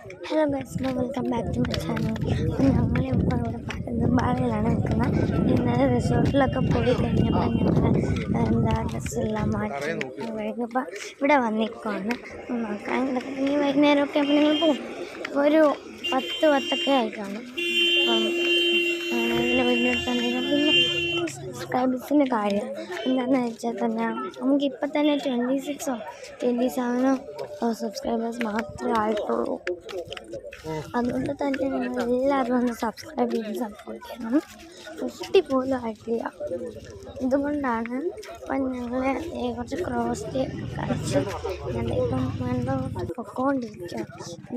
Hello guys, welcome back to my channel. അപ്പോൾ ഞങ്ങളിപ്പോൾ ഇവിടെ പരന്തമ്പാറയിലാണ് നിൽക്കുന്നത്. ഇന്നലെ റിസോർട്ടിലൊക്കെ പോയി കഴിഞ്ഞപ്പോൾ ഞങ്ങൾ ഡ്രസ്സെല്ലാം മാറ്റി കഴിഞ്ഞപ്പോൾ ഇവിടെ വന്നിരിക്കുവാണ്. നോക്കാൻ ഇനി വൈകുന്നേരമൊക്കെ അപ്പോൾ നിങ്ങൾ പോകും. ഒരു 10 ആയി കാണും. അപ്പം ഇതിൻ്റെ വീട്ടിലെടുത്തുണ്ടെങ്കിൽ പിന്നെ സബ്സ്ക്രൈബേഴ്സിൻ്റെ കാര്യം എന്താണെന്ന് വെച്ചാൽ തന്നെ നമുക്കിപ്പോൾ തന്നെ 26 27 സബ്സ്ക്രൈബേഴ്സ് മാത്രമേ ആയിട്ടുള്ളൂ. അതുകൊണ്ട് തന്നെ നിങ്ങൾ എല്ലാവരും ഒന്ന് സബ്സ്ക്രൈബ് ചെയ്ത് സപ്പോർട്ട് ചെയ്യണം. 50 പോലും ആയിട്ടില്ല. ഇതുകൊണ്ടാണ് ഇപ്പം ഞങ്ങൾ കുറച്ച് ക്രോസ് കളിച്ച് ഇപ്പം മുൻപോട്ട് പൊക്കോണ്ടിരിക്കുക.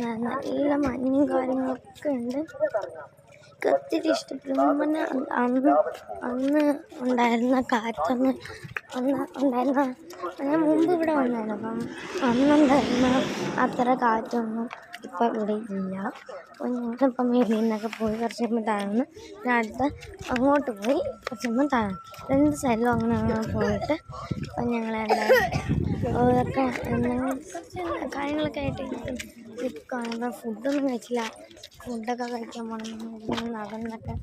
നല്ല മഞ്ഞും കാര്യങ്ങളൊക്കെ ഉണ്ട്. ഒത്തിരി ഇഷ്ടപ്പെടും. പിന്നെ അന്ന് ഉണ്ടായിരുന്ന കാറ്റൊന്ന് ഉണ്ടായിരുന്ന ഞാൻ മുമ്പ് ഇവിടെ വന്നായിരുന്നു. അപ്പം അന്നുണ്ടായിരുന്ന അത്ര കാറ്റൊന്നും ഇപ്പം ഇവിടെ ഇല്ല. അപ്പോൾ ഞങ്ങളിപ്പം മേളിൽ നിന്നൊക്കെ പോയി കുറച്ച് കഴിയുമ്പോൾ താഴ്ന്ന് പിന്നെ അടുത്ത് അങ്ങോട്ട് പോയി കുറച്ച് കഴിയുമ്പോൾ താഴ്ന്നു 2 സൈഡിലും അങ്ങനെ പോയിട്ട് അപ്പം ഞങ്ങളെല്ലാവരും അതൊക്കെ എന്തെങ്കിലും കാര്യങ്ങളൊക്കെ ആയിട്ട് നിൽക്കുകയാണ്. ഫുഡൊന്നും കഴിച്ചില്ല. ഫുഡൊക്കെ കഴിക്കാൻ പോകണം. നടന്നൊക്കെ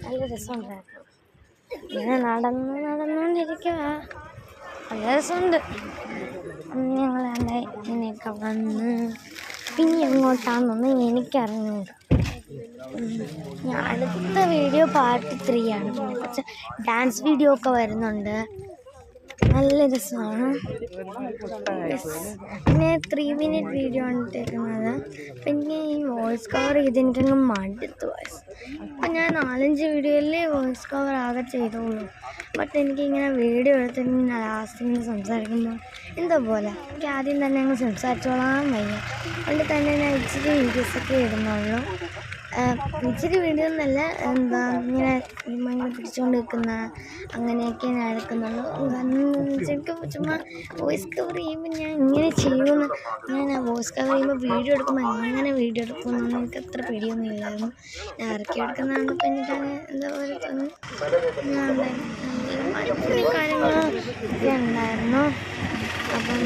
നല്ല രസമുണ്ടായിരുന്നു. ഇങ്ങനെ നടന്നുകൊണ്ടിരിക്കുക. നല്ല രസമുണ്ട്. ഞങ്ങളെല്ലാം ഇങ്ങനെയൊക്കെ വന്ന് പിന്നെ എങ്ങോട്ടാണെന്നൊന്നും എനിക്കറിഞ്ഞൂട. അടുത്ത വീഡിയോ പാർട്ട് 3 ആണ്. കുറച്ച് ഡാൻസ് വീഡിയോ ഒക്കെ വരുന്നുണ്ട്. നല്ല രസമാണ്. പിന്നെ 3 മിനിറ്റ് വീഡിയോ ആണ് ഇട്ടേക്കുന്നത്. പിന്നെ ഈ വോയിസ് കവർ ചെയ്തെനിക്കങ്ങ് മടുത്തു. അപ്പം ഞാൻ 4-5 വീഡിയോയിൽ വോയിസ് കവർ ആകെ ചെയ്തോളൂ. ബട്ട് എനിക്കിങ്ങനെ വീഡിയോ എടുത്തിങ്ങനെ ലാസ്റ്റ് ഇങ്ങനെ സംസാരിക്കുമ്പോൾ എന്താ പോലെ എനിക്ക് ആദ്യം തന്നെ അങ്ങ് സംസാരിച്ചോളാൻ വയ്യ. അതുകൊണ്ട് തന്നെ ഞാൻ ഇച്ചിരി വീഡിയോസൊക്കെ ഇടുന്നുള്ളൂ. ഇച്ചിരി വീഡിയോ എന്നല്ല, ഇങ്ങനെ പിടിച്ചുകൊണ്ട് നിൽക്കുന്ന അങ്ങനെയൊക്കെ ഞാൻ എടുക്കുന്നുള്ളൂ. എനിക്ക് ചുമ്മാ വോയിസ് കവർ ചെയ്യുമ്പോൾ ഞാൻ ഇങ്ങനെ ചെയ്യുമെന്ന് ഞാൻ വോയിസ് കവർ ചെയ്യുമ്പോൾ വീഡിയോ എടുക്കുമ്പോൾ എങ്ങനെ വീഡിയോ എടുക്കുമെന്നൊന്നും എനിക്ക് അത്ര പേടിയൊന്നും ഇല്ലായിരുന്നു. ഞാൻ ഇറക്കി എടുക്കുന്നതാണിപ്പോൾ എനിക്കങ്ങനെ എന്താ പോലെ തോന്നി. കാര്യങ്ങളൊക്കെ ഉണ്ടായിരുന്നു. അപ്പം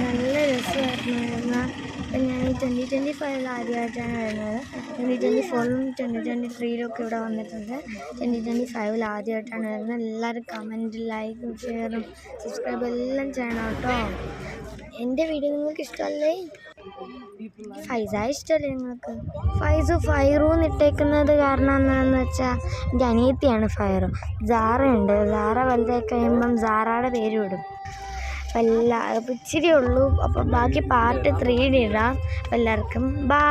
നല്ല രസമായിരുന്നു. അപ്പം ഞാൻ 2025 ആദ്യമായിട്ടാണ് വരുന്നത്. 2024 2023 ഇവിടെ വന്നിട്ടുണ്ട്. 2025 ആദ്യമായിട്ടാണ് വരുന്നത്. എല്ലാവരും കമൻറ്റ്, ലൈക്കും, ഷെയറും സബ്സ്ക്രൈബും എല്ലാം ചെയ്യണം കേട്ടോ. എൻ്റെ വീഡിയോ നിങ്ങൾക്ക് ഇഷ്ടമല്ലേ? ഫൈസ ഇഷ്ടമല്ലേ നിങ്ങൾക്ക്? ഫൈറൂന്ന് ഇട്ടേക്കുന്നത് കാരണം എന്താണെന്ന് വെച്ചാൽ എൻ്റെ അനിയത്തിയാണ് ഫൈറു. സാറയുണ്ട്. സാറ വലുതായി കഴിയുമ്പം സാറയുടെ പേര് വിടും. അപ്പം ഇച്ചിരി ഉള്ളൂ. അപ്പം ബാക്കി പാർട്ട് 3 ഇടാം. എല്ലാവർക്കും ബൈ.